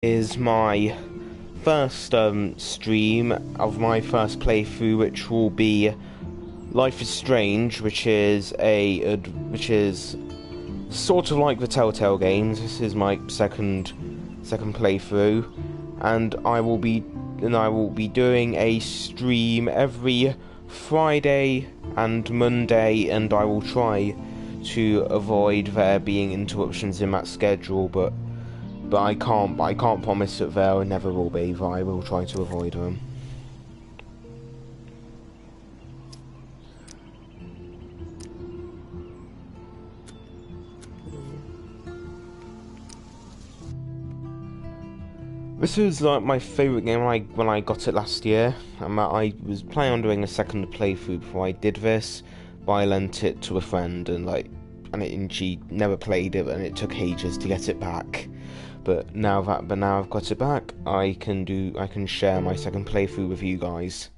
Is my first stream of my first playthrough, which will be Life is Strange, which is sort of like the Telltale games. This is my second playthrough, and I will be doing a stream every Friday and Monday, and I will try to avoid there being interruptions in that schedule, but I can't promise that there never will be, but I will try to avoid them. This was like my favourite game when I got it last year, and I was planning on doing a second playthrough before I did this, but I lent it to a friend and she never played it, and it took ages to get it back. But now I've got it back, I can share my second playthrough with you guys.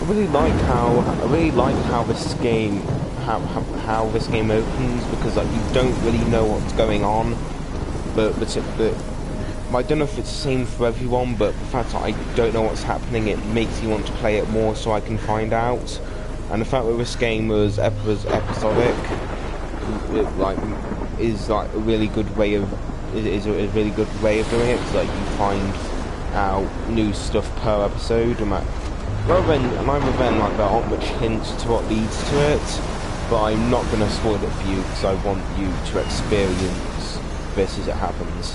I really like how this game opens, because like you don't really know what's going on, but I don't know if it's the same for everyone, but the fact that I don't know what's happening, it makes me want to play it more so I can find out. And the fact that this game was episodic, is a really good way of doing it, because like you find out new stuff per episode, and that rather than like there aren't much hints to what leads to it, but I'm not going to spoil it for you because I want you to experience this as it happens.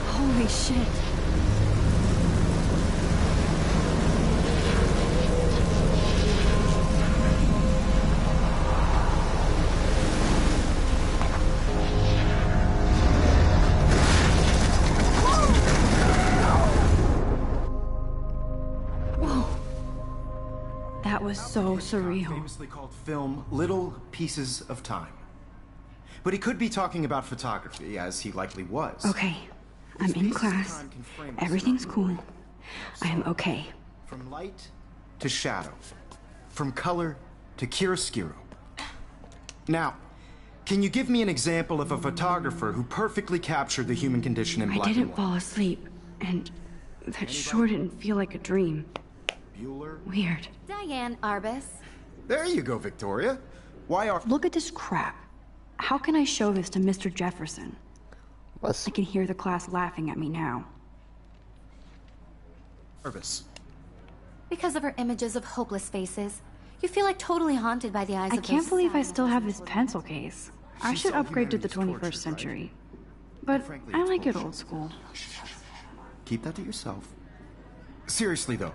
Holy shit. So surreal. Famously called film Little Pieces of Time. But he could be talking about photography, as he likely was. Okay, I'm in class. Everything's cool. I'm okay. From light to shadow. From color to chiaroscuro. Now, can you give me an example of a photographer who perfectly captured the human condition in black and white? I didn't fall asleep, and that sure didn't feel like a dream. Bueller? Weird. Diane Arbus. There you go, Victoria. Why are... Look at this crap. How can I show this to Mr. Jefferson? I can hear the class laughing at me now. Arbus. Because of her images of hopeless faces, you feel like totally haunted by the eyes of I can't believe I still have this pencil case. I should upgrade to the 21st century. But I like it old school. Keep that to yourself. Seriously, though.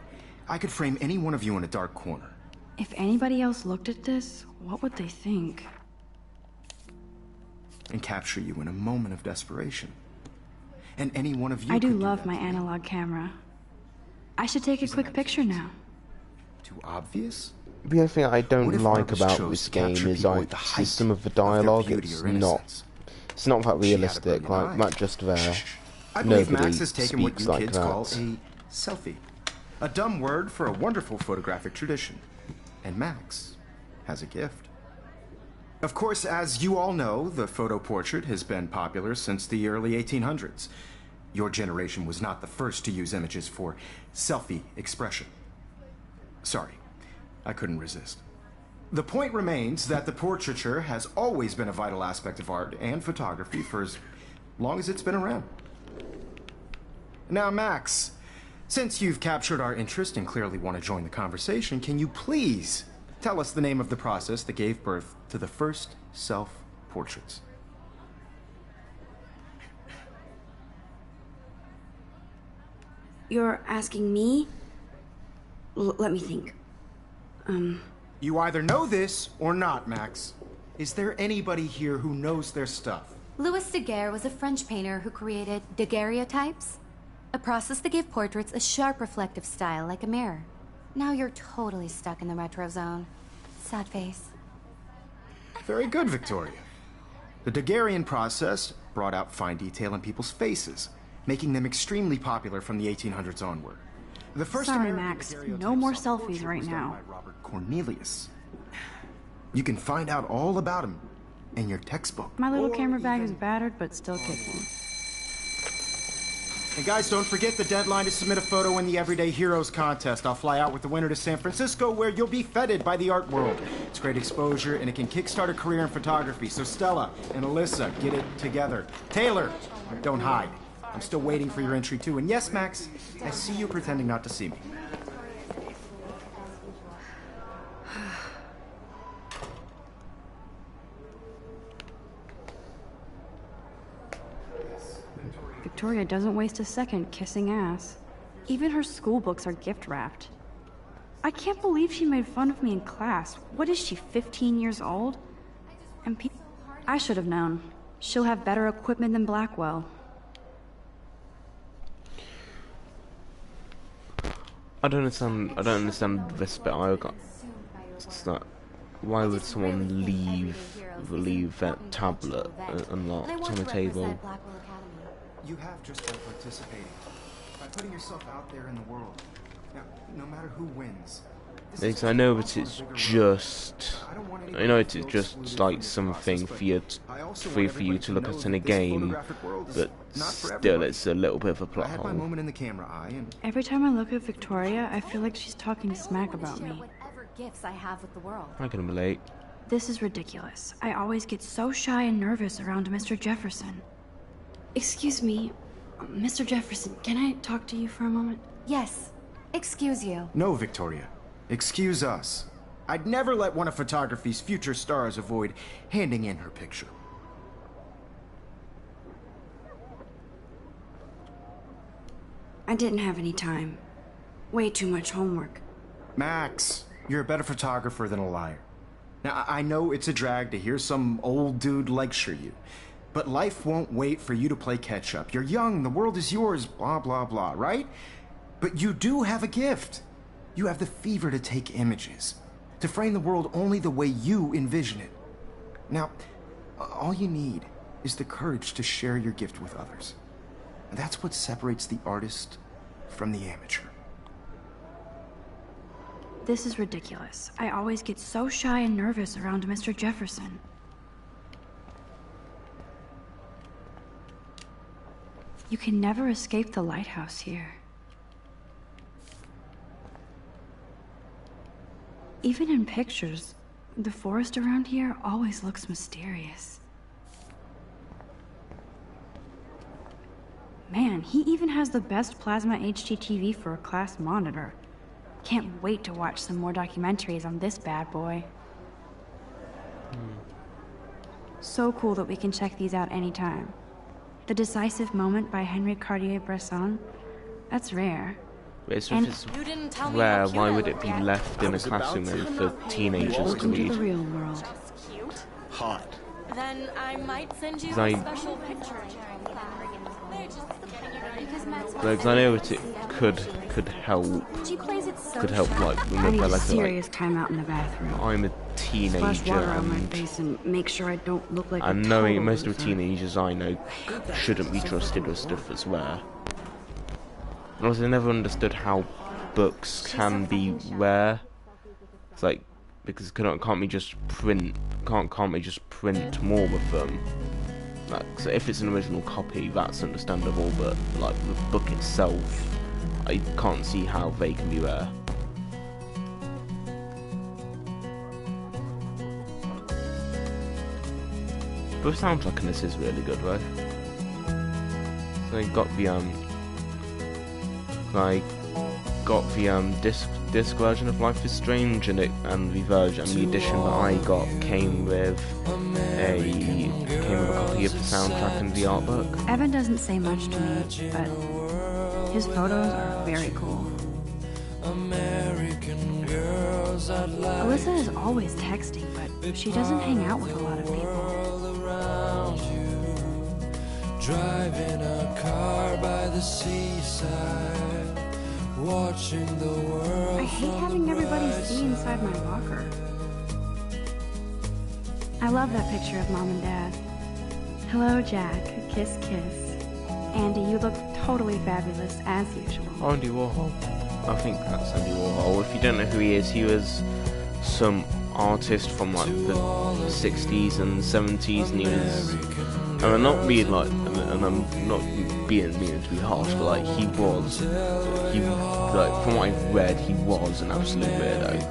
I could frame any one of you in a dark corner. If anybody else looked at this, what would they think? And capture you in a moment of desperation. And any one of you I do could love that my to me. analog camera. I should take a quick picture now. Too obvious? The only thing I don't What if like Arbus about chose this to game capture is people like at the height some of the of their dialogue. beauty It's or innocence? not that She had a realistic. brilliant Like eye. not just there. I believe Nobody Max has taken what speaks you like kids call that. a selfie. A dumb word for a wonderful photographic tradition. And Max has a gift. Of course, as you all know, the photo portrait has been popular since the early 1800s. Your generation was not the first to use images for selfie expression. Sorry, I couldn't resist. The point remains that the portraiture has always been a vital aspect of art and photography for as long as it's been around. Now, Max, since you've captured our interest and clearly want to join the conversation, can you please tell us the name of the process that gave birth to the first self-portraits? You're asking me? Let me think. You either know this or not, Max. Is there anybody here who knows their stuff? Louis Daguerre was a French painter who created daguerreotypes, a process that gave portraits a sharp reflective style like a mirror. Now you're totally stuck in the retro zone. Sad face. Very good, Victoria. The Daguerrean process brought out fine detail in people's faces, making them extremely popular from the 1800s onward. The first Sorry, American Max. daguerreotype No more self-portrait selfies right was done now. by Robert Cornelius. You can find out all about him in your textbook. My little Or camera bag is even- battered, but still kicking. And guys, don't forget the deadline to submit a photo in the Everyday Heroes contest. I'll fly out with the winner to San Francisco, where you'll be feted by the art world. It's great exposure, and it can kickstart a career in photography. So Stella and Alyssa, get it together. Taylor, don't hide. I'm still waiting for your entry too. And yes, Max, I see you pretending not to see me. Victoria doesn't waste a second kissing ass. Even her school books are gift wrapped. I can't believe she made fun of me in class. What is she, 15 years old? And I should have known. She'll have better equipment than Blackwell. I don't understand this bit. It's not. Why would someone leave that tablet unlocked on the table? You have just by participating, by putting yourself out there in the world. Now, no matter who wins. Because I know it's just, it's just like something for you, for you to look at in a game, but still it's a little bit of a plot I had my hole. moment in the camera eye, and Every time I look at Victoria, I feel like she's talking smack about me. Whatever gifts I have with the world. I can relate. This is ridiculous. I always get so shy and nervous around Mr. Jefferson. Excuse me, Mr. Jefferson, can I talk to you for a moment? Yes. Excuse you. no, Victoria. Excuse us. I'd never let one of photography's future stars avoid handing in her picture. I didn't have any time. Way too much homework. Max, you're a better photographer than a liar. Now, I know it's a drag to hear some old dude lecture you, but life won't wait for you to play catch up. You're young, the world is yours, blah, blah, blah, right? But you do have a gift. You have the fever to take images, to frame the world only the way you envision it. Now, all you need is the courage to share your gift with others. That's what separates the artist from the amateur. This is ridiculous. I always get so shy and nervous around Mr. Jefferson. You can never escape the lighthouse here. Even in pictures, the forest around here always looks mysterious. Man, he even has the best plasma HDTV for a class monitor. Can't wait to watch some more documentaries on this bad boy. So cool that we can check these out anytime. The Decisive Moment by Henri Cartier-Bresson, that's rare. If And- it's You didn't tell me rare, how cute why I would it looked be yet. left in a classroom then for teenagers to Welcome to the read? real world. Cute? Hot. Then I might send you I- a special picture. Because I know it could help, She plays it so could help like I remember need a like serious timeout in the bathroom. I'm a Splash teenager water on my and face and make sure I don't look like a and knowing total most of loser. teenagers I know shouldn't be trusted with stuff that's rare. And also I never understood how books can be rare. It's like because can't we just print more of them? Like, so if it's an original copy, that's understandable, but like the book itself, I can't see how they can be rare. But the soundtrack in this is really good, right? So I got the disc version of Life is Strange, and the edition that I got came with a copy of the soundtrack and the art book. Evan doesn't say much to me, but his photos are very cool. Alyssa is always texting, but she doesn't hang out with a lot of people. Driving a car by the seaside, watching the world. I hate having everybody see inside my locker. I love that picture of Mom and Dad. Hello, Jack. Kiss, kiss. Andy, you look totally fabulous, as usual. Andy Warhol. I think that's Andy Warhol. If you don't know who he is some artist from like the 60s and 70s, and he was, and I'm not being like, and I'm not being mean to be harsh, but like he was, like from what I've read, he was an absolute weirdo.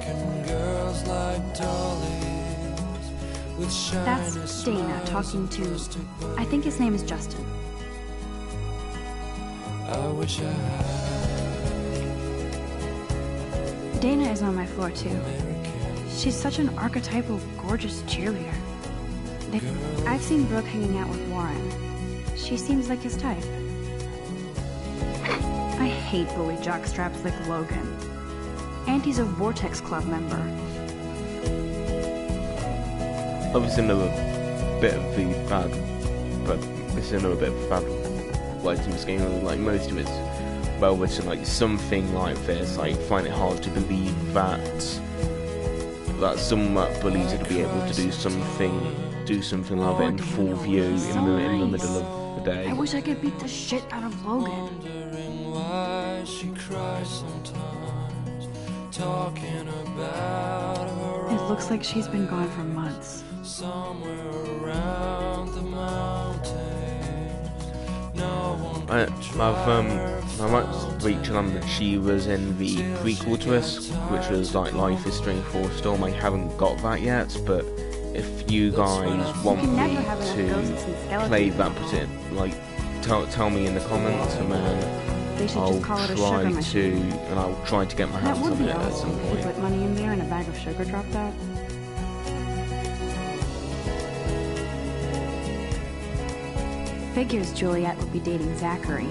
That's Dana talking to, I think his name is Justin. I wish I had. Dana is on my floor too. She's such an archetypal, gorgeous cheerleader. I've seen Brooke hanging out with Warren. She seems like his type. I hate bully jockstraps like Logan. And he's a Vortex Club member. Obviously another bit of the bad, but it's another bit of bad light in this game. Like most of it's well written, like something like this. I find it hard to believe that some bullies would be able to do something like that in full view in the middle of the day. I wish I could beat the shit out of Logan. Wondering why she cries sometimes, talking about her. It looks like she's been gone for months. Somewhere around the mountains, no one I might reach on that she was in the prequel to this, which was like Life is Strange 4 Storm. I haven't got that yet, but if you guys want me to play that, put it like tell me in the comments, and then I'll try to get my hands on it at some If you point. put money in there and a bag of sugar dropped out. Figures Juliet would be dating Zachary.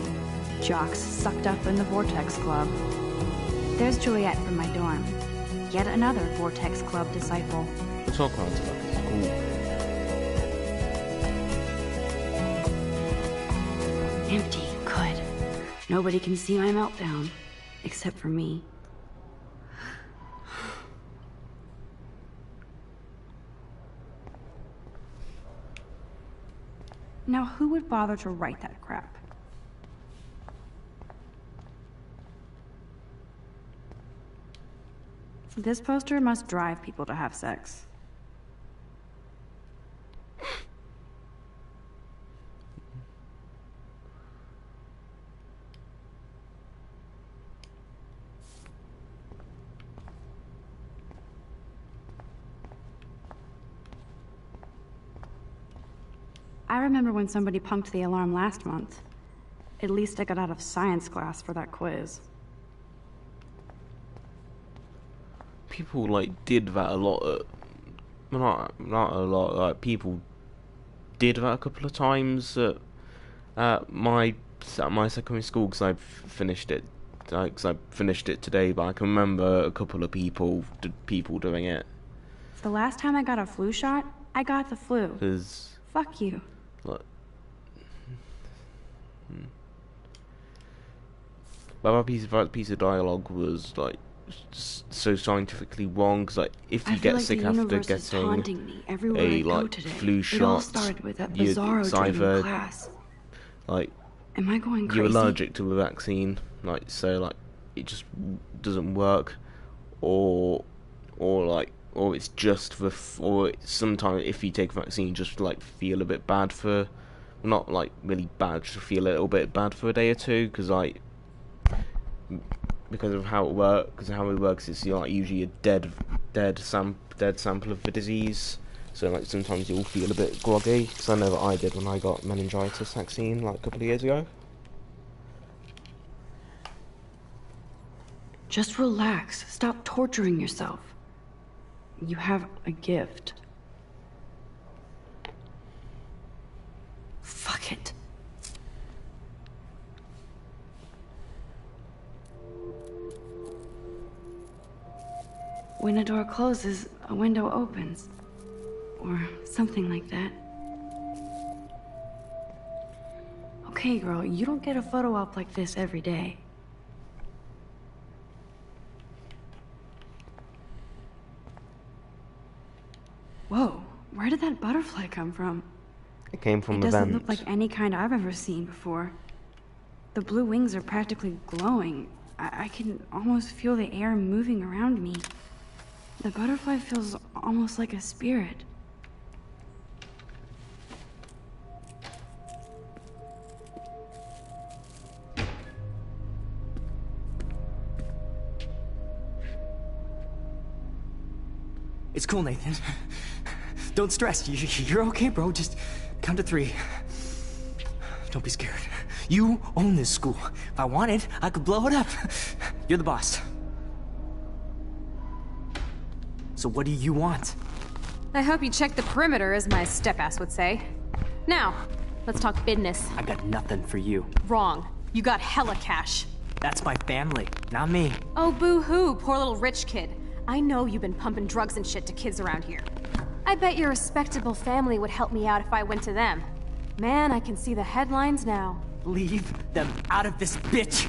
Jocks sucked up in the Vortex Club. There's Juliet from my dorm. Yet another Vortex Club disciple. It's all kinds of stuff. It's cool. Empty. Good. Nobody can see my meltdown. Except for me. Now, who would bother to write that crap? This poster must drive people to have sex. I remember when somebody punked the alarm last month. At least I got out of science class for that quiz. People like did that a lot. Not a lot. Like people did that a couple of times at my secondary school, because I finished it. Because I finished it today, but I can remember a couple of people doing it. The last time I got a flu shot, I got the flu. Because Fuck you. like, that piece of dialogue was like so scientifically wrong. Because like, if you I feel get like sick the after universe is getting taunting me everywhere a I go like today. flu It all shot, started with that you- bizarro it's dream either in class. like Am I going crazy? you're allergic to the vaccine, like so like it just doesn't work, or it's just or sometimes if you take a vaccine, you just like feel a bit bad for, not like really bad, just feel a little bit bad for a day or two, because of how it works, it's like usually a dead sample of the disease. So like sometimes you'll feel a bit groggy, because I know that I did when I got meningitis vaccine like a couple of years ago. Just relax. Stop torturing yourself. You have a gift. Fuck it. When a door closes, a window opens. Or something like that. Okay, girl, you don't get a photo op like this every day. Whoa, where did that butterfly come from? It came from It the doesn't vent. look like any kind I've ever seen before. The blue wings are practically glowing. I can almost feel the air moving around me. The butterfly feels almost like a spirit. It's cool, Nathan. Don't stress. You're okay, bro. Just count to 3. Don't be scared. You own this school. If I wanted, I could blow it up. You're the boss. So what do you want? I hope you checked the perimeter, as my step-ass would say. Now, let's talk business. I got nothing for you. Wrong. You got hella cash. That's my family, not me. Oh, boo-hoo, poor little rich kid. I know you've been pumping drugs and shit to kids around here. I bet your respectable family would help me out if I went to them. Man, I can see the headlines now. Leave them out of this bitch!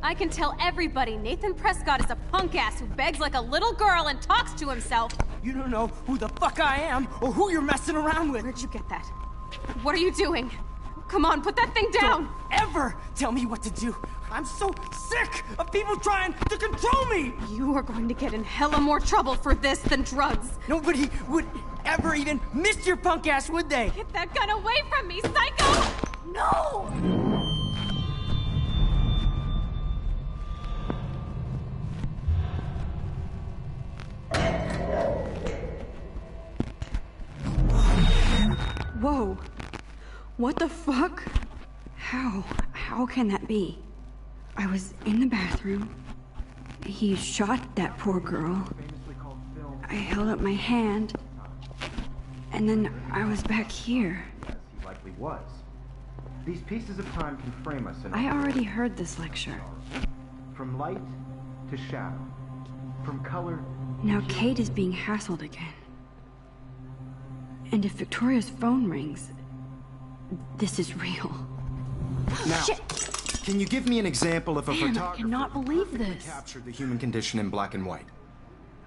I can tell everybody Nathan Prescott is a punk ass who begs like a little girl and talks to himself. You don't know who the fuck I am or who you're messing around with. Where'd you get that? What are you doing? Come on, put that thing down! Don't ever tell me what to do. I'm so sick of people trying to control me! You are going to get in hella more trouble for this than drugs. Nobody would ever even miss your punk ass, would they? Get that gun away from me, psycho! No! Whoa. What the fuck? How can that be? I was in the bathroom. He shot that poor girl. I held up my hand. And then I was back here. He likely was. These pieces of time can frame us in I already heard this lecture. from light to shadow, from color. Now Kate is being hassled again. And if Victoria's phone rings, this is real. Now, can you give me an example of a Man, I photographer cannot believe who perfectly this. captured the human condition in black and white?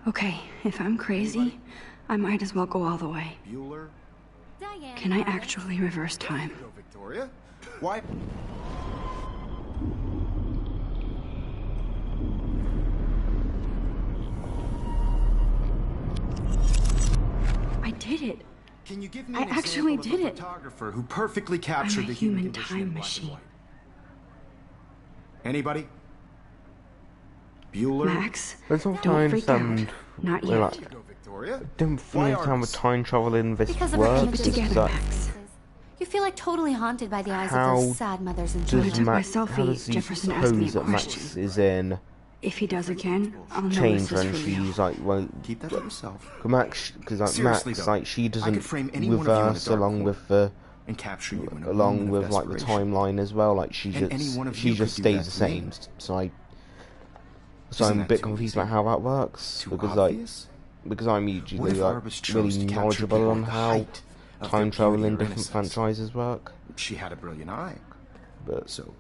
Okay, if I'm crazy, I might as well go all the way. Bueller? Diane. Can I actually reverse time? Go, Victoria. Why? I did it. Can you give me I an actually example did of a it. photographer who perfectly captured I'm a the human human condition time in black machine. and white? Anybody? Bueller? Max, Let's not don't try and freak out. sound Not well, yet. Go, Victoria. don't Why understand with artists? time travel in this Because of her works. images. Keep it together, That- Max. You feel like totally haunted by the eyes of How those sad mothers and Does children. took my Max, how selfie, does he Jefferson asked me a suppose that Max question. is in If he does again, I'll know change this is when for real. she's like won't Keep that to yourself. Max because like Seriously, Max though, like she I doesn't could frame any one of you in a reverse dark along corner with the and capture you in a along moment with of like the desperation. timeline as well. Like she And any just one of she you just could do stays the that to me. same. So I'm Isn't a that bit too confused easy? about how that works Too because obvious? I'm What usually if like Arbus chose really to capture knowledgeable people on at the how height of time their travel beauty in or different innocence? franchises work, She had a brilliant eye, but so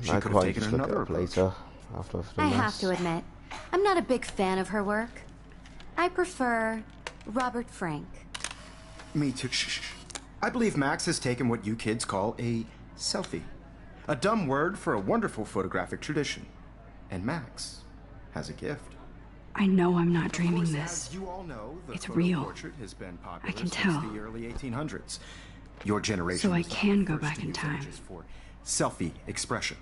she I could could have probably taken just look it another up approach. later after I've done I have this. to admit, I'm not a big fan of her work. I prefer Robert Frank. Me too. Shh. I believe Max has taken what you kids call a selfie. A dumb word for a wonderful photographic tradition. And Max has a gift. I know I'm not Of dreaming course, this. as you all know, the It's photo real. portrait has been popular I can since tell. the early 1800s. Your generation So I was not can the go first back to in use time. images for selfie expression.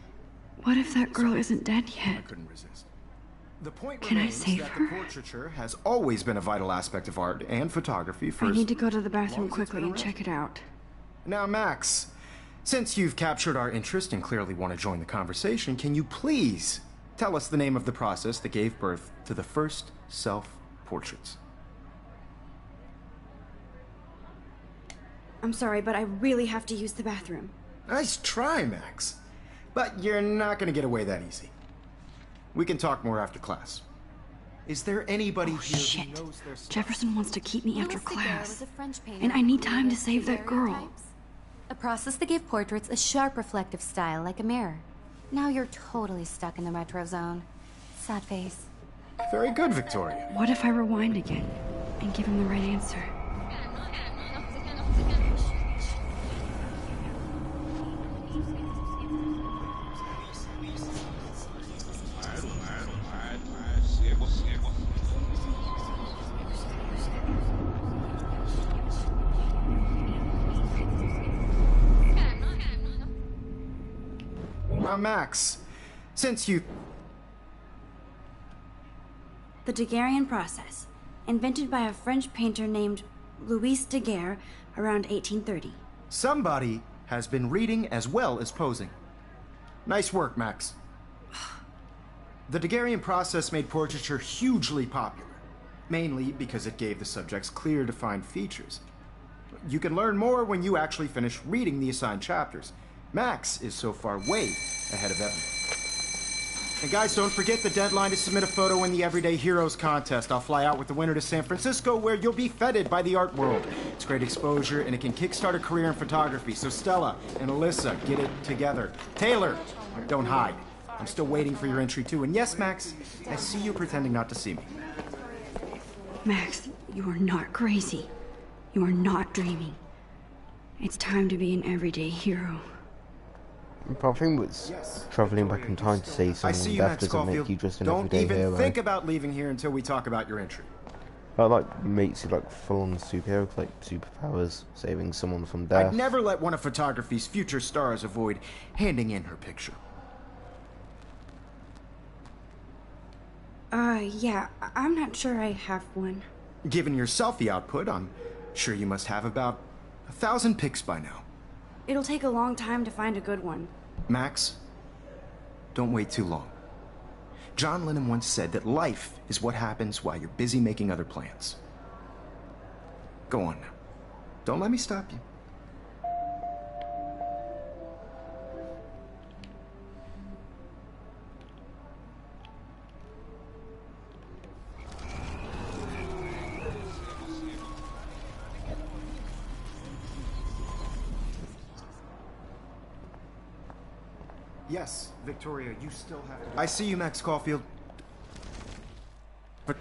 What if that girl isn't dead I yet? couldn't resist. The point Can I remains save that her? the portraiture has always been a vital aspect of art and photography for I as need to go to the bathroom long as it's quickly been and check it out. Now, Max, since you've captured our interest and clearly want to join the conversation, can you please tell us the name of the process that gave birth to the first self-portraits. I'm sorry, but I really have to use the bathroom. Nice try, Max. But you're not gonna get away that easy. We can talk more after class. Is there anybody here Shit. who knows their stuff? Jefferson wants to keep me after Louis Daguerre class. was a French painter And I need who time to created save that girl. daguerreotypes, a process that gave portraits a sharp reflective style like a mirror. Now you're totally stuck in the retro zone. Sad face. Very good, Victoria. What if I rewind again and give him the right answer? Now, Max, since you... The Daguerrean process, invented by a French painter named Louis Daguerre around 1830. Somebody has been reading as well as posing. Nice work, Max. The Daguerrean process made portraiture hugely popular, mainly because it gave the subjects clear, defined features. You can learn more when you actually finish reading the assigned chapters. Max is so far way ahead of Evan. And guys, don't forget the deadline to submit a photo in the Everyday Heroes contest. I'll fly out with the winner to San Francisco, where you'll be feted by the art world. It's great exposure, and it can kickstart a career in photography. So Stella and Alyssa, get it together. Taylor, don't hide. I'm still waiting for your entry too. And yes, Max, I see you pretending not to see me. Max, you are not crazy. You are not dreaming. It's time to be an everyday hero. But I think it's travelling back in time to say I see something you, that Max doesn't make Caulfield. you just an Don't everyday even hero. think about leaving here until we talk about your entry. That like makes you like full-on superhero, like superpowers, saving someone from death. I'd never let one of photography's future stars avoid handing in her picture. Yeah, I'm not sure I have one. Given your selfie output, I'm sure you must have about 1,000 pics by now. It'll take a long time to find a good one. Max, don't wait too long. John Lennon once said that life is what happens while you're busy making other plans. Go on now. Don't let me stop you. Yes, Victoria, you still have to... I see you, Max Caulfield. But...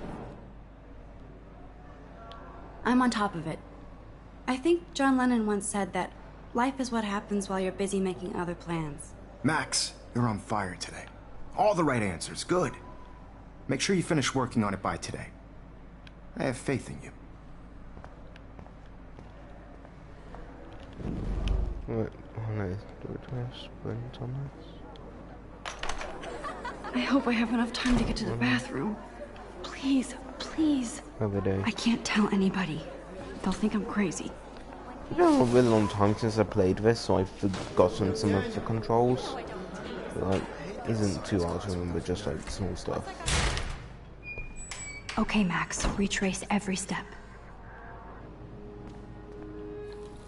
I'm on top of it. I think John Lennon once said that life is what happens while you're busy making other plans. Max, you're on fire today. All the right answers, good. Make sure you finish working on it by today. I have faith in you. Wait, oh no, do it twice, sprint on this. I hope I have enough time to get to the bathroom. Please, please. Every day. I can't tell anybody. They'll think I'm crazy. It's been a really long time since I played this, so I've forgotten some of the controls. But, like, isn't too hard to remember, just like small stuff. Okay, Max, retrace every step.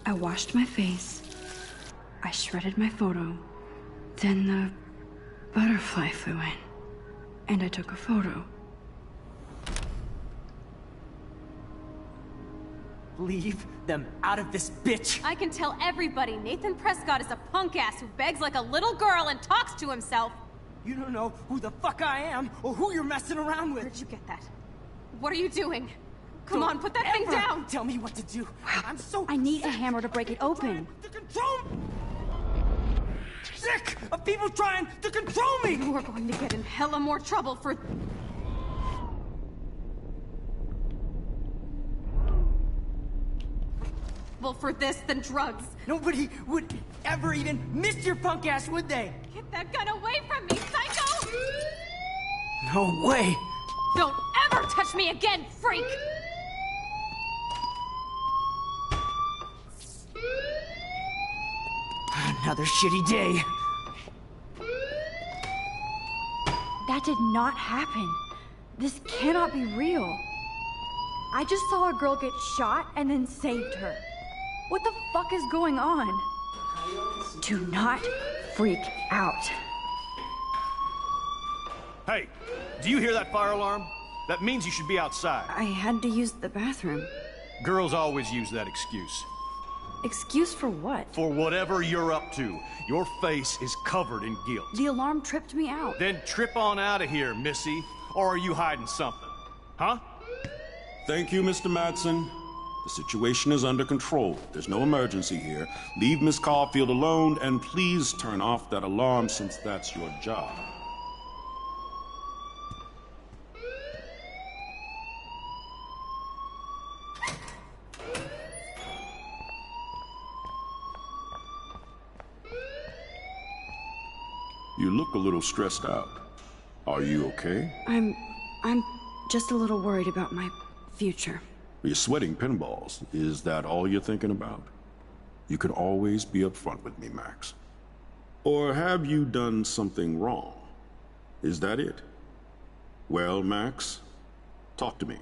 I washed my face. I shredded my photo. Then the butterfly flew in. And I took a photo. Leave them out of this bitch! I can tell everybody Nathan Prescott is a punk ass who begs like a little girl and talks to himself. You don't know who the fuck I am or who you're messing around with. Where'd you get that? What are you doing? Come Don't on, put that thing ever down! Tell me what to do. I'm so I need a hammer to break it open. to control sick of people trying to control me! You are going to get in hella more trouble for... Well, for this than drugs. Nobody would ever even miss your punk ass, would they? Get that gun away from me, psycho! No way! Don't ever touch me again, freak! Another shitty day. That did not happen. This cannot be real. I just saw a girl get shot and then saved her. What the fuck is going on? Do not freak out. Hey, do you hear that fire alarm? That means you should be outside. I had to use the bathroom. Girls always use that excuse. Excuse for what? For whatever you're up to. Your face is covered in guilt. The alarm tripped me out. Then trip on out of here, Missy. Or are you hiding something? Huh? Thank you, Mr. Madsen. The situation is under control. There's no emergency here. Leave Miss Caulfield alone, and please turn off that alarm since that's your job. You look a little stressed out. Are you okay? I'm just a little worried about my future. You're sweating pinballs. Is that all you're thinking about? You can always be upfront with me, Max. Or have you done something wrong? Is that it? Well, Max, talk to me.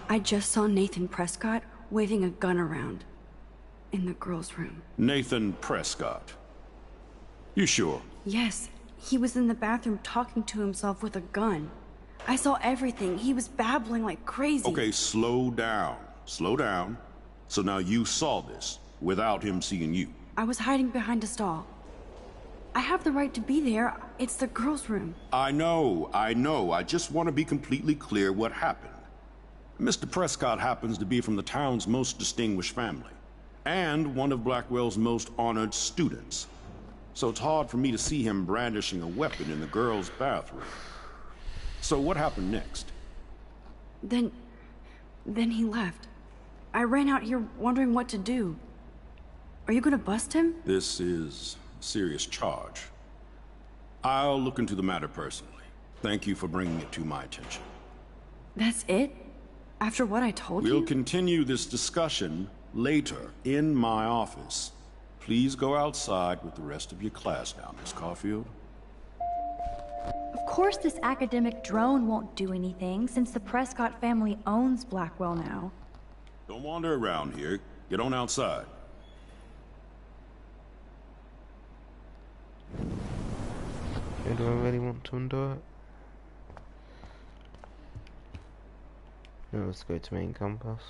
I just saw Nathan Prescott waving a gun around in the girls' room. Nathan Prescott. You sure? Yes, he was in the bathroom talking to himself with a gun. I saw everything. He was babbling like crazy. Okay, slow down. Slow down. So now you saw this without him seeing you. I was hiding behind a stall. I have the right to be there. It's the girls' room. I know. I just want to be completely clear what happened. Mr. Prescott happens to be from the town's most distinguished family, and one of Blackwell's most honored students. So it's hard for me to see him brandishing a weapon in the girls' bathroom. So what happened next? Then he left. I ran out here wondering what to do. Are you gonna bust him? This is a serious charge. I'll look into the matter personally. Thank you for bringing it to my attention. That's it? After what I told you? We'll continue this discussion later in my office. Please go outside with the rest of your class now, Miss Caulfield. Of course this academic drone won't do anything, since the Prescott family owns Blackwell now. Don't wander around here. Get on outside. Do I really want to undo it? No, let's go to main campus.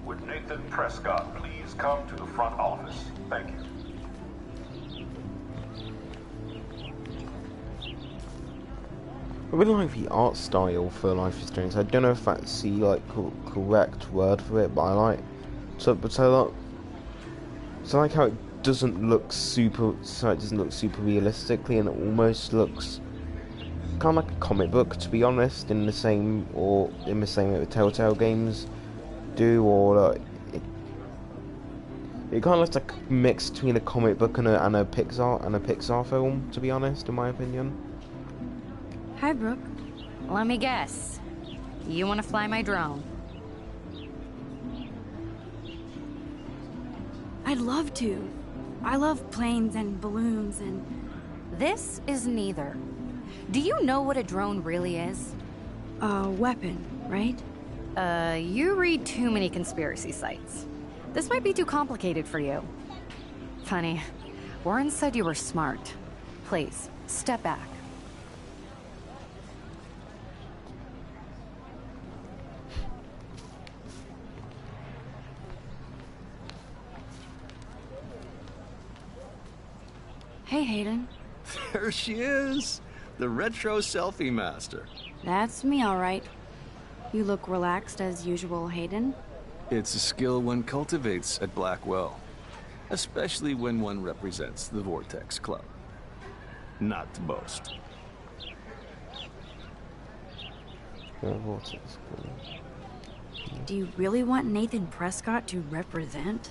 Would Nathan Prescott please come to the front office? Thank you. I really like the art style for Life is Strange. I don't know if that's the correct word for it, but I like. So I like how it doesn't look super. So it doesn't look super realistically, and it almost looks kind of like a comic book, to be honest, in the same way that Telltale games do, or it kind of looks like a mix between a comic book and a Pixar film, to be honest, in my opinion. Hi, Brooke. Let me guess. You want to fly my drone? I'd love to. I love planes and balloons and... This is neither. Do you know what a drone really is? A weapon, right? You read too many conspiracy sites. This might be too complicated for you. Funny. Warren said you were smart. Please, step back. Hey, Hayden. There she is! The retro selfie master. That's me, all right. You look relaxed as usual, Hayden. It's a skill one cultivates at Blackwell. Especially when one represents the Vortex Club. Not to boast. Vortex Club. Do you really want Nathan Prescott to represent?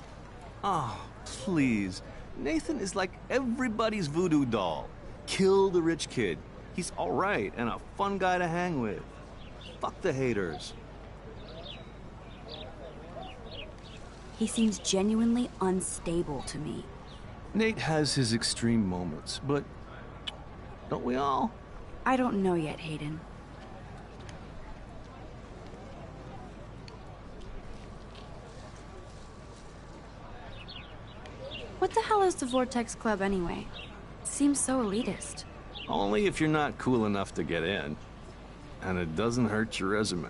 Oh, please. Nathan is like everybody's voodoo doll. Kill the rich kid. He's alright and a fun guy to hang with. Fuck the haters. He seems genuinely unstable to me. Nate has his extreme moments, but don't we all? I don't know yet, Hayden. What the hell is the Vortex Club anyway? It seems so elitist. Only if you're not cool enough to get in. And it doesn't hurt your resume.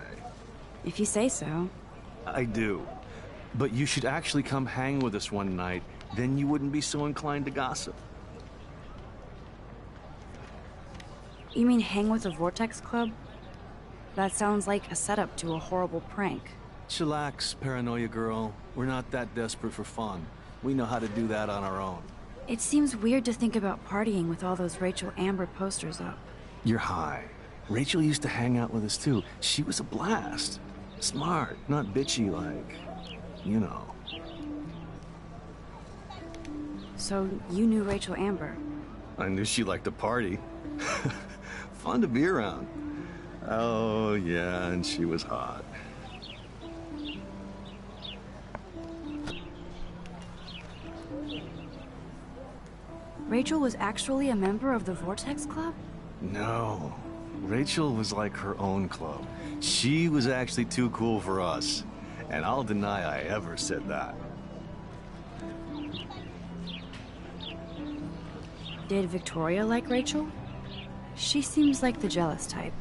If you say so. I do. But you should actually come hang with us one night, then you wouldn't be so inclined to gossip. You mean hang with the Vortex Club? That sounds like a setup to a horrible prank. Chillax, paranoia girl. We're not that desperate for fun. We know how to do that on our own. It seems weird to think about partying with all those Rachel Amber posters up. You're high. Rachel used to hang out with us too. She was a blast. Smart, not bitchy like, you know. So you knew Rachel Amber? I knew she liked to party. Fun to be around. Oh yeah, and she was hot. Rachel was actually a member of the Vortex Club? No. Rachel was like her own club. She was actually too cool for us. And I'll deny I ever said that. Did Victoria like Rachel? She seems like the jealous type.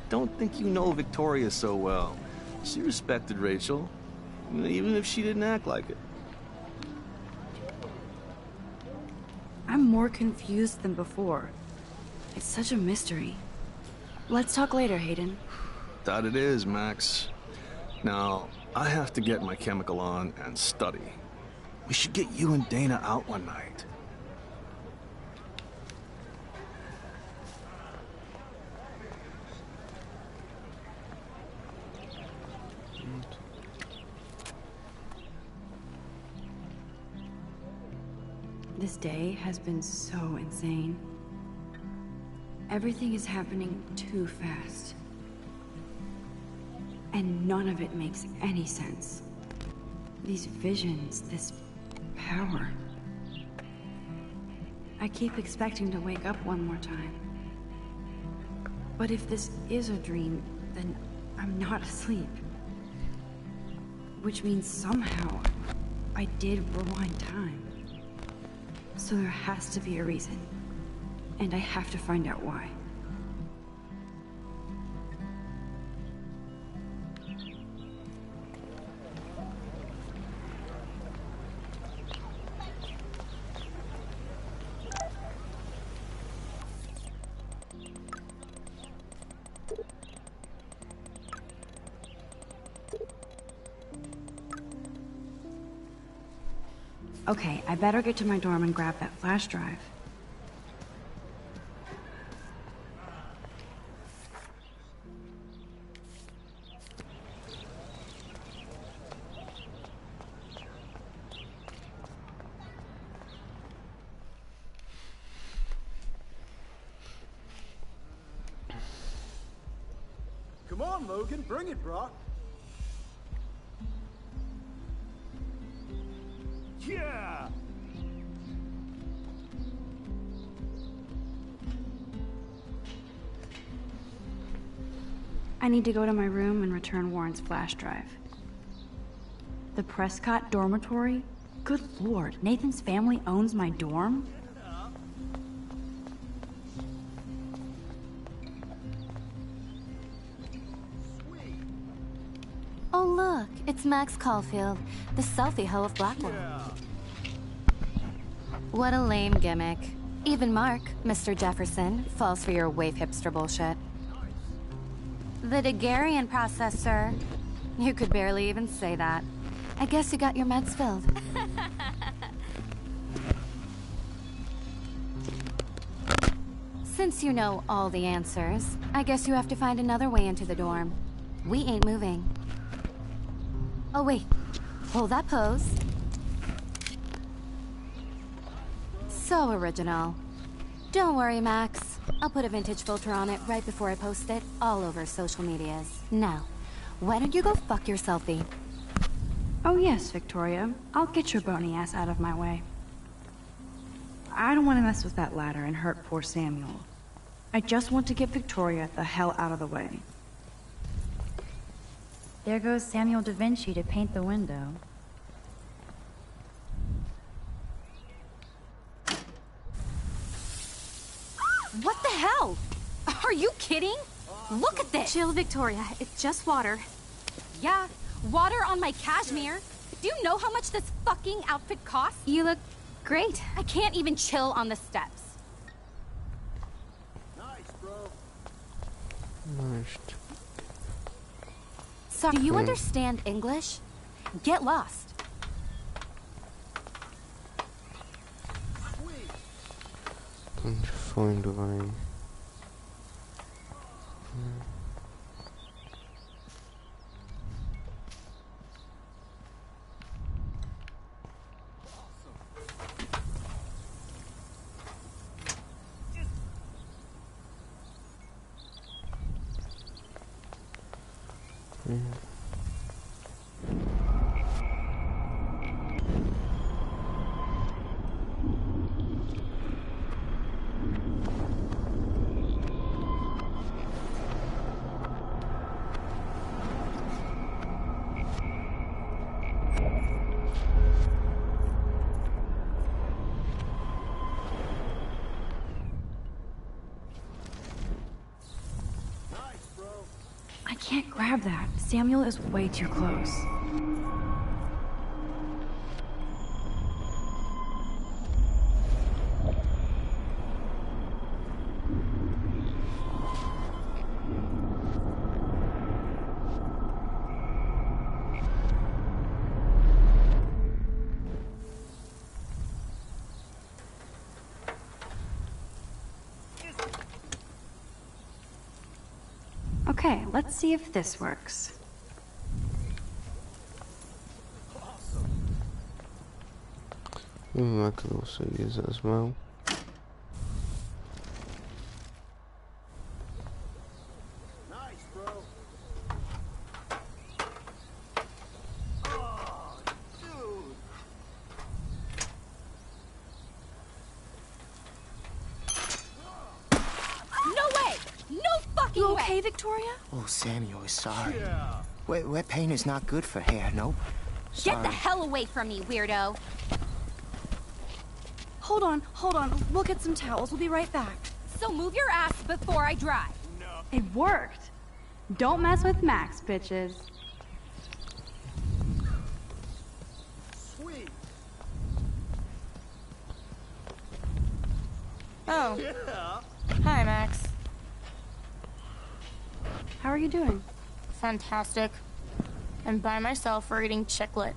Don't think you know Victoria so well. She respected Rachel, even if she didn't act like it. I'm more confused than before. It's such a mystery. Let's talk later, Hayden. That it is, Max. Now, I have to get my chemical on and study. We should get you and Dana out one night. This day has been so insane. Everything is happening too fast. And none of it makes any sense. These visions, this power. I keep expecting to wake up one more time. But if this is a dream, then I'm not asleep. Which means somehow I did rewind time. So there has to be a reason. And I have to find out why. Okay, I better get to my dorm and grab that flash drive. Come on, Logan, bring it, bro. Yeah! I need to go to my room and return Warren's flash drive. The Prescott dormitory? Good lord, Nathan's family owns my dorm? Oh look, it's Max Caulfield, the selfie hoe of Blackwell. What a lame gimmick. Even Mark, Mr. Jefferson, falls for your wave hipster bullshit. The Daguerrean process, sir. You could barely even say that. I guess you got your meds filled. Since you know all the answers, I guess you have to find another way into the dorm. We ain't moving. Oh wait, hold that pose. So original. Don't worry, Max. I'll put a vintage filter on it right before I post it all over social medias. Now, why don't you go fuck your selfie? Oh yes, Victoria. I'll get your bony ass out of my way. I don't want to mess with that ladder and hurt poor Samuel. I just want to get Victoria the hell out of the way. There goes Samuel da Vinci to paint the window. What the hell? Are you kidding? Look at this! Chill, Victoria. It's just water. Yeah, water on my cashmere. Do you know how much this fucking outfit costs? You look great. I can't even chill on the steps. Nice, bro. Nice. So, do you understand English? Get lost. Trying to find a way. I can't grab that. Samuel is way too close. Okay, let's see if this works. I could also use it as well. Nice, bro. Oh, dude. No way! No fucking You way! okay, Victoria? Oh, Samuel is sorry. Yeah. Wet paint is not good for hair, nope. Get the hell away from me, weirdo! Hold on. We'll get some towels. We'll be right back. So move your ass before I dry. It worked. Don't mess with Max, bitches. Sweet. Oh. Yeah. Hi, Max. How are you doing? Fantastic. I'm by myself reading Chicklet.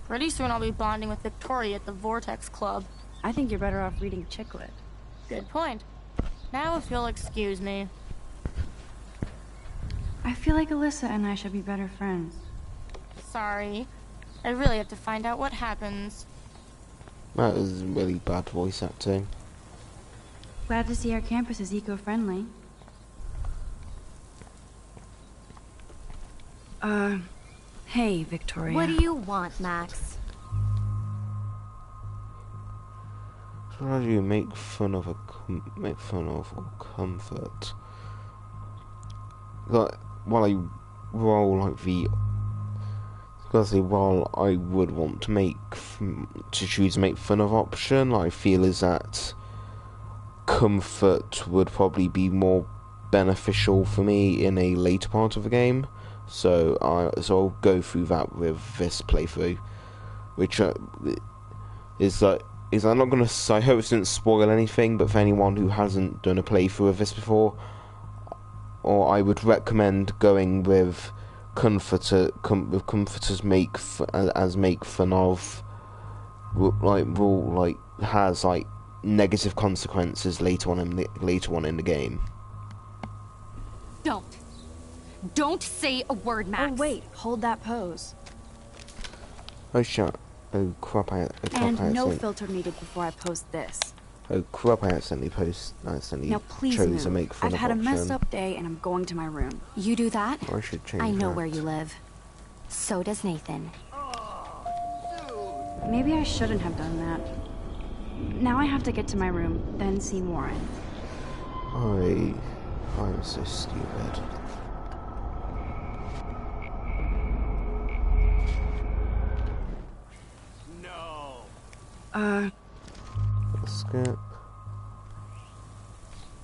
Pretty soon I'll be bonding with Victoria at the Vortex Club. I think you're better off reading Chicklet. Good point. Now if you'll excuse me. I feel like Alyssa and I should be better friends. Sorry. I really have to find out what happens. That was really bad voice acting. Glad to see our campus is eco-friendly. Hey, Victoria. What do you want, Max? So how do you make fun of or comfort? Like, while I roll like the, while I would want to choose to make fun of option, I feel is that comfort would probably be more beneficial for me in a later part of the game. So I'll go through that with this playthrough, which is I'm not gonna. I hope it didn't spoil anything, but for anyone who hasn't done a playthrough of this before, or I would recommend going with comforters make fun of, has negative consequences later on in the game. Don't say a word, Max. Oh wait, hold that pose. Oh shit. Oh crap, And no filter needed before I post this. Oh crap, I accidentally Now please chose a move. make fun I've of had a option. messed up day and I'm going to my room. You do that? I should change I know that. where you live. So does Nathan. Maybe I shouldn't have done that. Now I have to get to my room, then see Warren. I'm so stupid. Skip.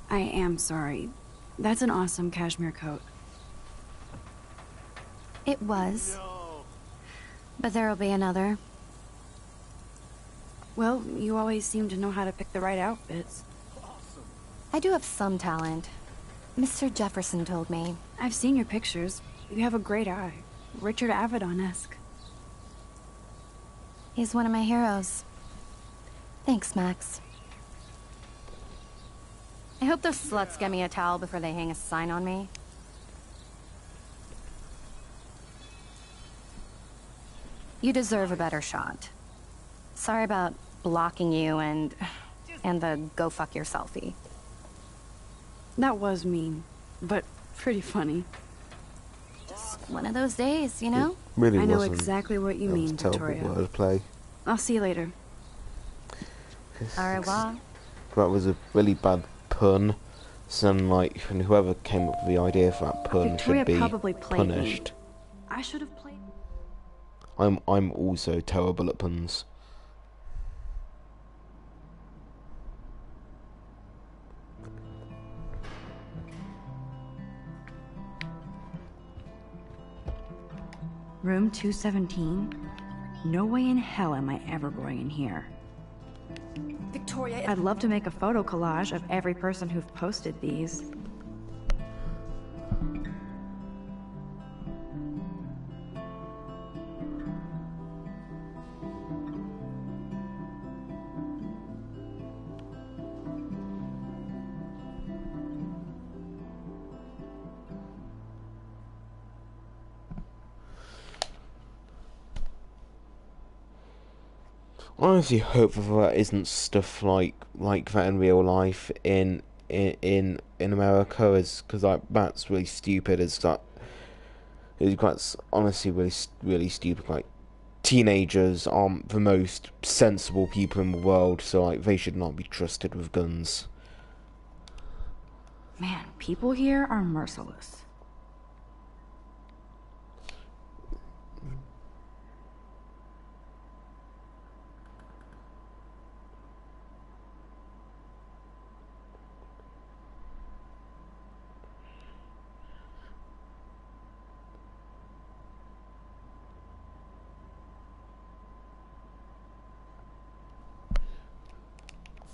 I am sorry. That's an awesome cashmere coat. It was. But there'll be another. Well, you always seem to know how to pick the right outfits. I do have some talent. Mr. Jefferson told me. I've seen your pictures. You have a great eye. Richard Avedon-esque. He's one of my heroes. Thanks, Max. I hope those sluts get me a towel before they hang a sign on me. You deserve a better shot. Sorry about blocking you and the go fuck your selfie. That was mean, but pretty funny. Just one of those days, you know? Really I know wasn't. exactly what you mean, Victoria. Wordplay. I'll see you later. Au revoir. That was a really bad pun. So like, and whoever came up with the idea for that pun Victoria should be probably played me. punished. I should have played. I'm also terrible at puns. Room 217? No way in hell am I ever going in here. Victoria, I'd love to make a photo collage of every person who've posted these. I honestly hope that there isn't stuff like that in real life in America, because like that's really stupid. That's honestly really stupid. Like, teenagers aren't the most sensible people in the world, so like they should not be trusted with guns. Man, people here are merciless.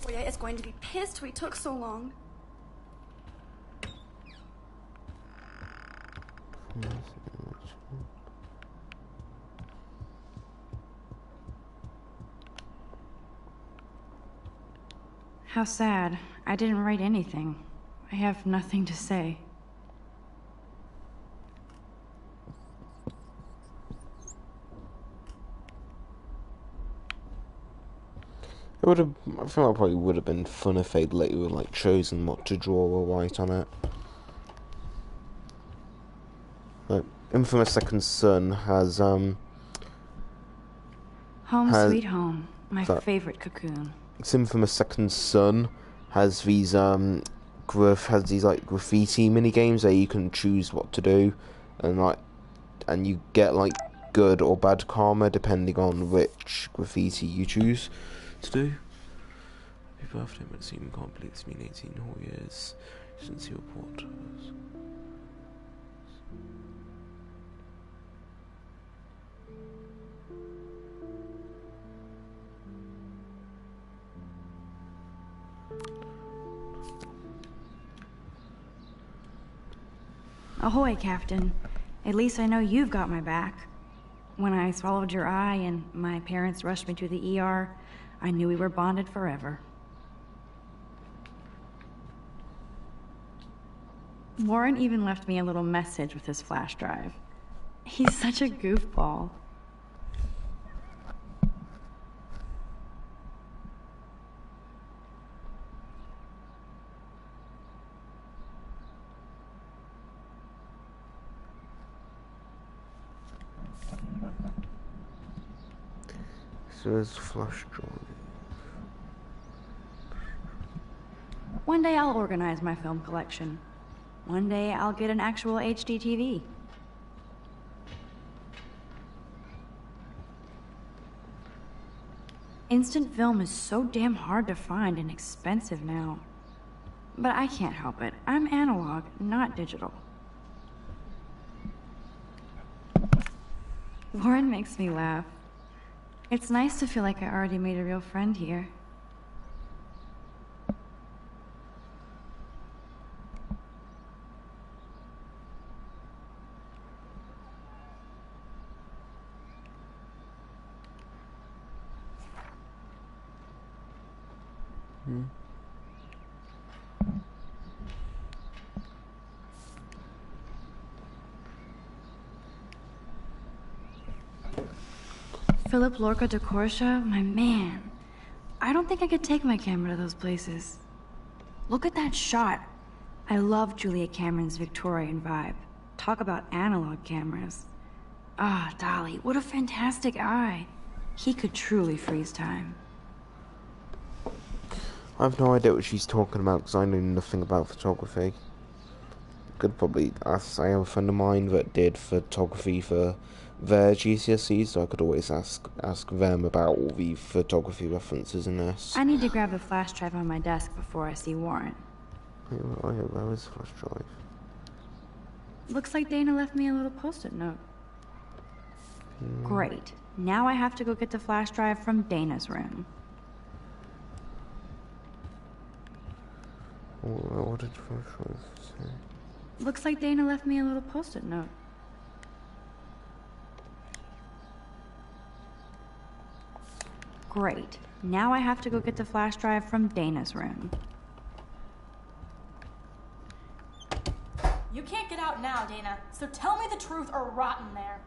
Victoria is going to be pissed we took so long. How sad. I didn't write anything. I have nothing to say. It would have. I feel like it probably would have been fun if they'd let you have like chosen what to draw or write on it. Like, Infamous Second Son has Home Sweet Home, my favorite cocoon. It's Infamous Second Son has these like graffiti mini games where you can choose what to do, and you get like good or bad karma depending on which graffiti you choose to do. Happy birthday, Maxine. We can't believe it's been 18 whole years since you reported us. Ahoy, Captain. At least I know you've got my back. When I swallowed your eye and my parents rushed me to the ER, I knew we were bonded forever. Warren even left me a little message with his flash drive. He's such a goofball. So there's flash drive. One day I'll organize my film collection. One day I'll get an actual HD TV. Instant film is so damn hard to find and expensive now. But I can't help it. I'm analog, not digital. Warren makes me laugh. It's nice to feel like I already made a real friend here. Philip Lorca de Corsia, my man. I don't think I could take my camera to those places. Look at that shot. I love Julia Cameron's Victorian vibe. Talk about analog cameras. Ah, Dolly, what a fantastic eye. He could truly freeze time. I have no idea what she's talking about because I know nothing about photography. Could probably ask. I have a friend of mine that did photography for their GCSEs, so I could always ask them about all the photography references in this. I need to grab the flash drive on my desk before I see Warren. Where is the flash drive? Looks like Dana left me a little post-it note. Great. Now I have to go get the flash drive from Dana's room. What did the flash drive say? Looks like Dana left me a little post-it note. Great. Now I have to go get the flash drive from Dana's room. You can't get out now, Dana, so tell me the truth or rot in there.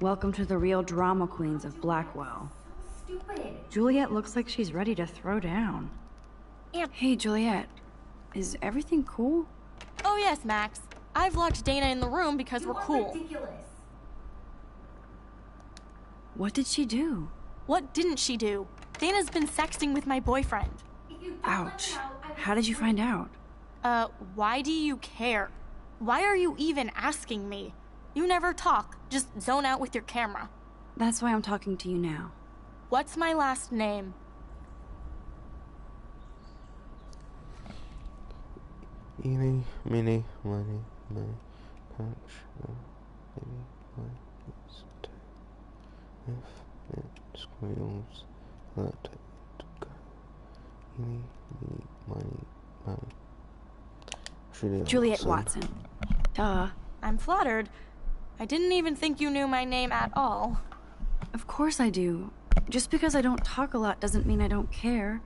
Welcome to the real drama queens of Blackwell. Stupid. Juliet looks like she's ready to throw down. Hey, Juliet. Is everything cool? Oh yes, Max. I've locked Dana in the room because we're cool. Ridiculous. What did she do? What didn't she do? Dana's been sexting with my boyfriend. Ouch. How did you find out? Why do you care? Why are you even asking me? You never talk, just zone out with your camera. That's why I'm talking to you now. What's my last name? Eeny, meeny, miny, mo, patch, baby, if it squeals, let it go. Eeny, meeny, miny, mo. Juliet Watson. Duh. I'm flattered. I didn't even think you knew my name at all. Of course I do. Just because I don't talk a lot doesn't mean I don't care.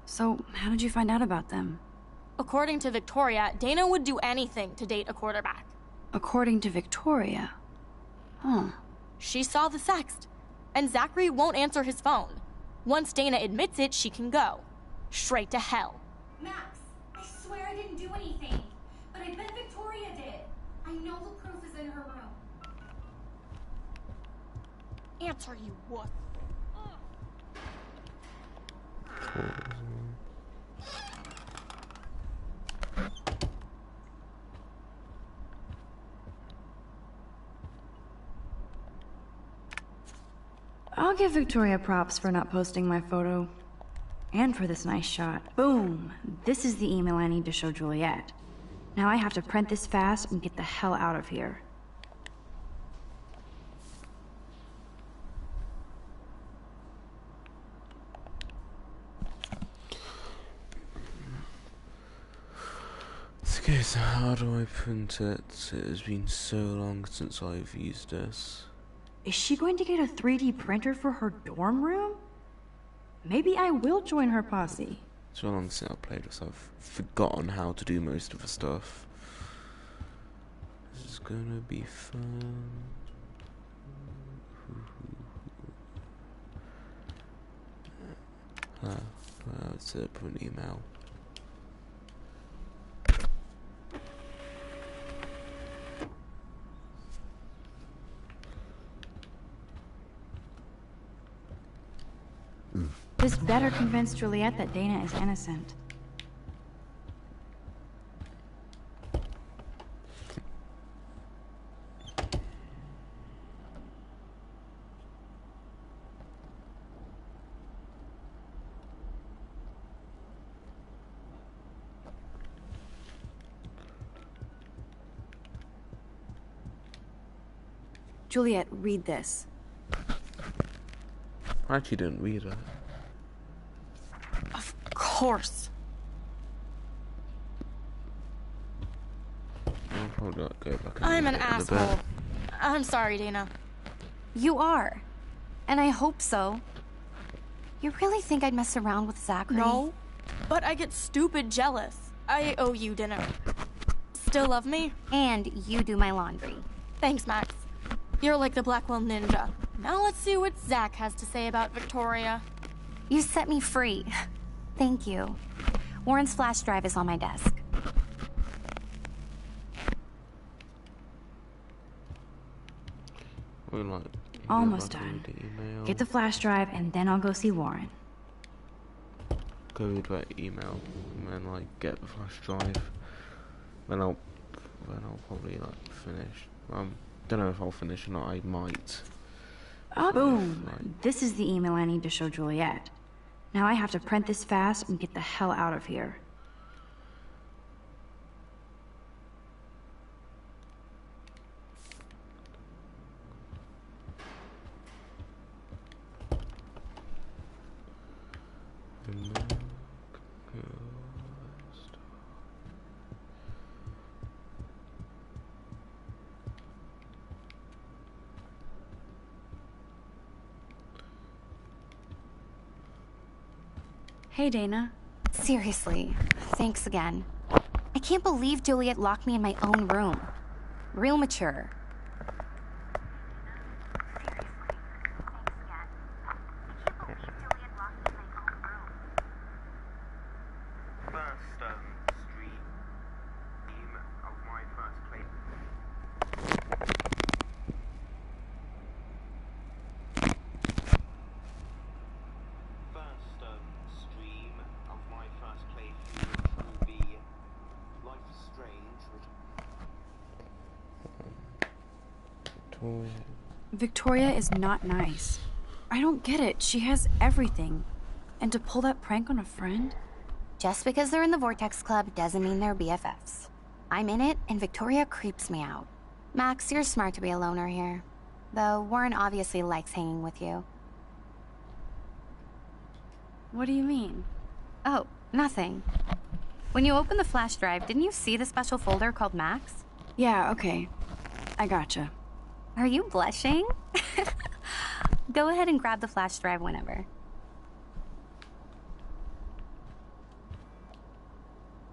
So, how did you find out about them? According to Victoria, Dana would do anything to date a quarterback. According to Victoria? Huh. She saw the sext, and Zachary won't answer his phone. Once Dana admits it, she can go. Straight to hell. Max, I swear I didn't do anything. But I bet Victoria did. I know the proof is in her room. Answer, you wuss. I'll give Victoria props for not posting my photo. And for this nice shot. Boom! This is the email I need to show Juliet. Now I have to print this fast and get the hell out of here. Okay, so how do I print it? It has been so long since I've used this. Is she going to get a 3D printer for her dorm room? Maybe I will join her posse. So long since I played this, I've forgotten how to do most of the stuff. This is gonna be fun. Let's put an email. This better convince Juliet that Dana is innocent. Juliet, read this. I actually didn't read it. Of course. I'll probably not go back and I'm an read it in a bit. asshole. I'm sorry, Dana. You are. And I hope so. You really think I'd mess around with Zachary? No, but I get stupid jealous. I owe you dinner. Still love me? And you do my laundry. Thanks, Max. You're like the Blackwell Ninja. Now let's see what Zach has to say about Victoria. You set me free. Thank you. Warren's flash drive is on my desk. Almost done. Get the flash drive and then I'll go see Warren. Go read that email and then like get the flash drive. Then I'll probably like finish. Don't know if I'll finish or not. I might. Boom! This is the email I need to show Juliet. Now I have to print this fast and get the hell out of here. Hey, Dana. Seriously, thanks again. I can't believe Juliet locked me in my own room. Real mature. Victoria is not nice. I don't get it. She has everything. And to pull that prank on a friend? Just because they're in the Vortex Club doesn't mean they're BFFs. I'm in it, and Victoria creeps me out. Max, you're smart to be a loner here. Though Warren obviously likes hanging with you. What do you mean? Oh, nothing. When you opened the flash drive, didn't you see the special folder called Max? Yeah, okay. I gotcha. Are you blushing? Go ahead and grab the flash drive whenever.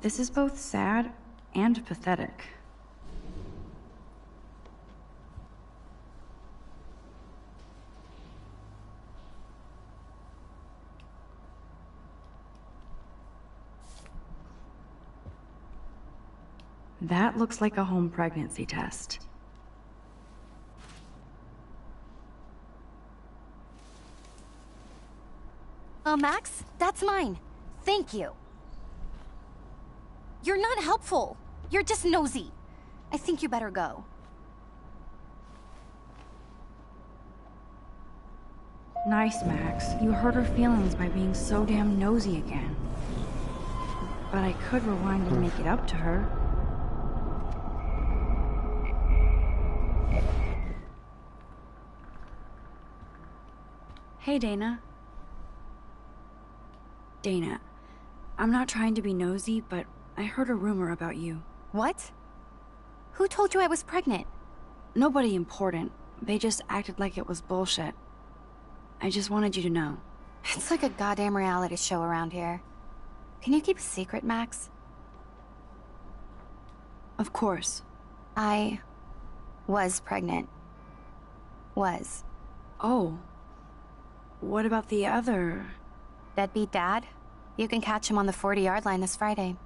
This is both sad and pathetic. That looks like a home pregnancy test. Max, that's mine. Thank you. You're not helpful. You're just nosy. I think you better go. Nice, Max. You hurt her feelings by being so damn nosy again. But I could rewind and make it up to her. Hey, Dana. Dana, I'm not trying to be nosy, but I heard a rumor about you. What? Who told you I was pregnant? Nobody important. They just acted like it was bullshit. I just wanted you to know. It's like a goddamn reality show around here. Can you keep a secret, Max? Of course. I was pregnant. Was. Oh. What about the other? Deadbeat dad? You can catch him on the 40-yard line this Friday.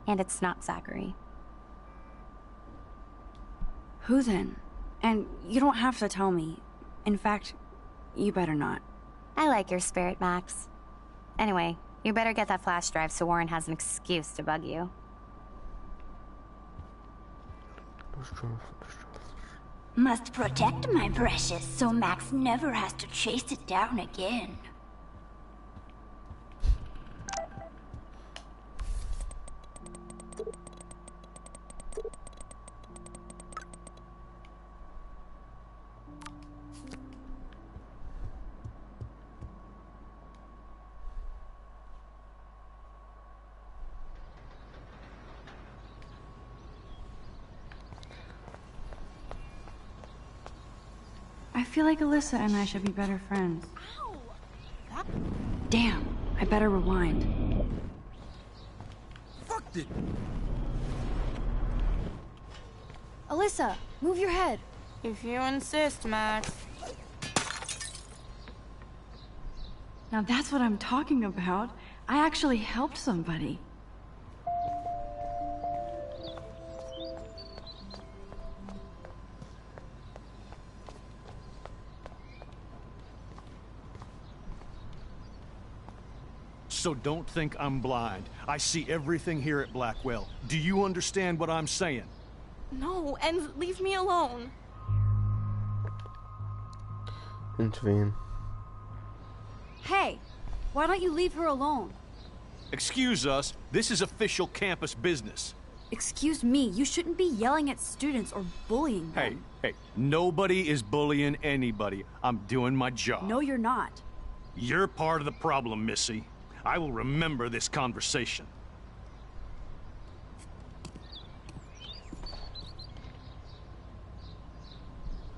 And it's not Zachary. Who then? And you don't have to tell me. In fact, you better not. I like your spirit, Max. Anyway, you better get that flash drive so Warren has an excuse to bug you. Must protect my precious so Max never has to chase it down again. I feel like Alyssa and I should be better friends. Damn, I better rewind. Fucked it! Alyssa, move your head. If you insist, Max. Now that's what I'm talking about. I actually helped somebody. So don't think I'm blind. I see everything here at Blackwell. Do you understand what I'm saying? No, and leave me alone. Intervene. Hey, why don't you leave her alone? Excuse us, this is official campus business. Excuse me, you shouldn't be yelling at students or bullying them. Hey, nobody is bullying anybody. I'm doing my job. No, you're not. You're part of the problem, Missy. I will remember this conversation.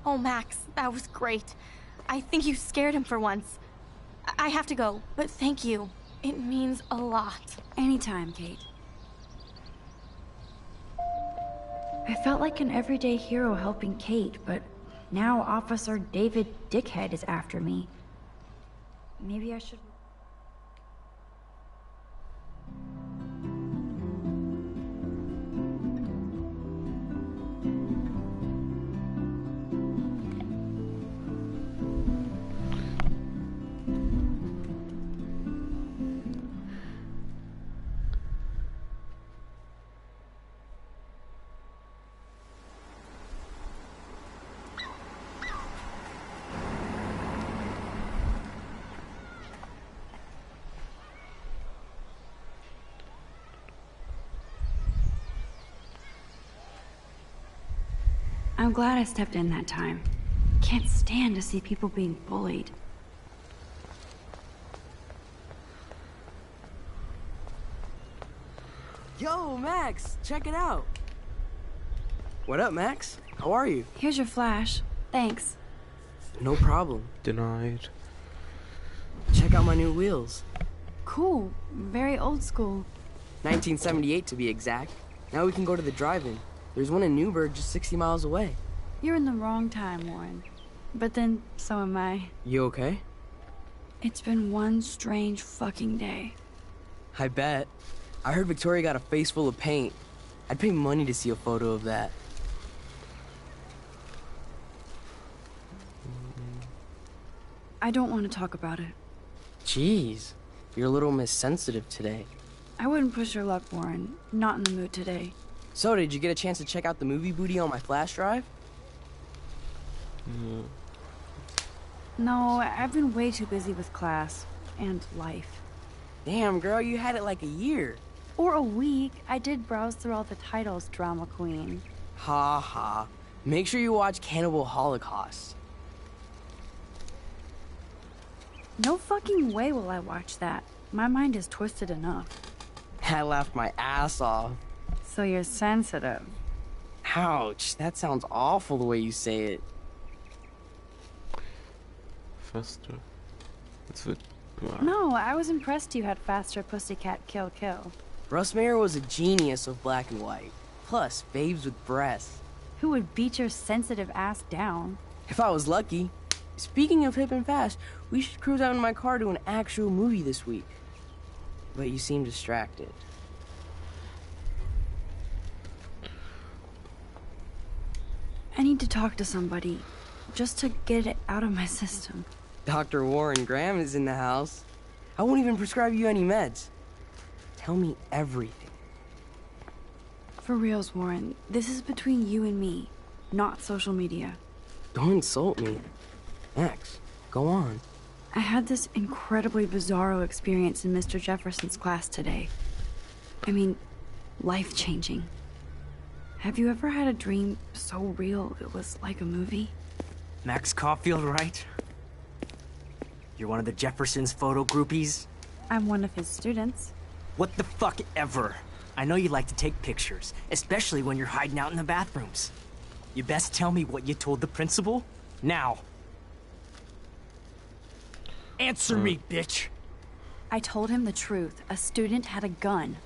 Oh, Max, that was great. I think you scared him for once. I have to go, but thank you. It means a lot. Anytime, Kate. I felt like an everyday hero helping Kate, but now Officer David Dickhead is after me. Maybe I should... I'm glad I stepped in that time. Can't stand to see people being bullied. Yo, Max, check it out. What up, Max? How are you? Here's your flash. Thanks. No problem. Denied. Check out my new wheels. Cool. Very old school. 1978 to be exact. Now we can go to the drive-in. There's one in Newburgh just 60 miles away. You're in the wrong time, Warren. But then, so am I. You okay? It's been one strange fucking day. I bet. I heard Victoria got a face full of paint. I'd pay money to see a photo of that. I don't want to talk about it. Jeez, you're a little missensitive today. I wouldn't push your luck, Warren. Not in the mood today. So, did you get a chance to check out the movie booty on my flash drive? No, I've been way too busy with class and life. Damn, girl, you had it like a year. Or a week. I did browse through all the titles, drama queen. Ha ha. Make sure you watch Cannibal Holocaust. No fucking way will I watch that. My mind is twisted enough. I laughed my ass off. So you're sensitive. Ouch, that sounds awful the way you say it. Faster. It's with No, I was impressed you had faster pussycat kill kill. Russ Meyer was a genius of black and white. Plus, babes with breasts. Who would beat your sensitive ass down? If I was lucky. Speaking of hip and fast, we should cruise out in my car to an actual movie this week. But you seem distracted. I need to talk to somebody, just to get it out of my system. Dr. Warren Graham is in the house. I won't even prescribe you any meds. Tell me everything. For reals, Warren, this is between you and me, not social media. Don't insult me. Max, go on. I had this incredibly bizarro experience in Mr. Jefferson's class today. I mean, life-changing. Have you ever had a dream so real it was like a movie? Max Caulfield, right? You're one of the Jefferson's photo groupies? I'm one of his students. What the fuck ever? I know you like to take pictures, especially when you're hiding out in the bathrooms. You best tell me what you told the principal, now. Answer me, bitch! I told him the truth. A student had a gun.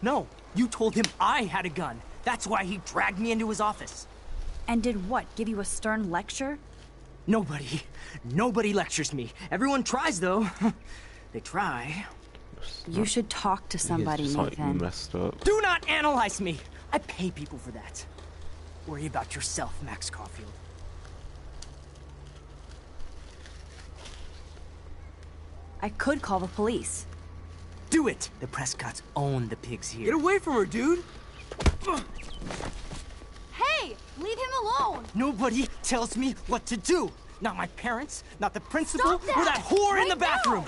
No, you told him I had a gun. That's why he dragged me into his office. And did what, give you a stern lecture? Nobody lectures me. Everyone tries, though. They try. You should talk to somebody, Nathan. Messed up. Do not analyze me! I pay people for that. Worry about yourself, Max Caulfield. I could call the police. Do it! The Prescotts own the pigs here. Get away from her, dude! Hey! Leave him alone! Nobody tells me what to do! Not my parents, not the principal, Stop that! or that whore in the bathroom!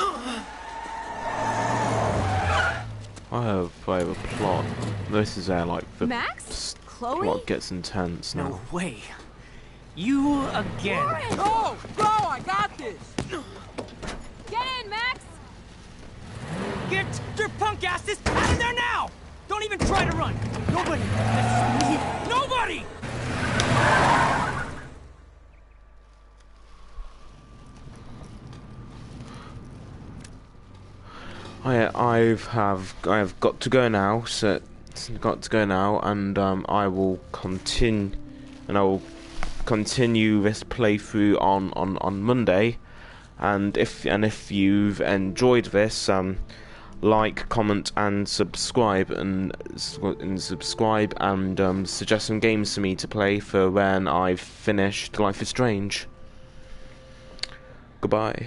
I have a plot. This is like the Max? Chloe? plot gets intense now. No way. You again. Go! Go! I got this! Get in, Max! Get your punk asses out of there now! Don't even try to run! Nobody! Nobody! I have got to go now, and I will continue this playthrough on Monday, and if you've enjoyed this, like, comment, and subscribe, and suggest some games for me to play for when I've finished Life is Strange. Goodbye.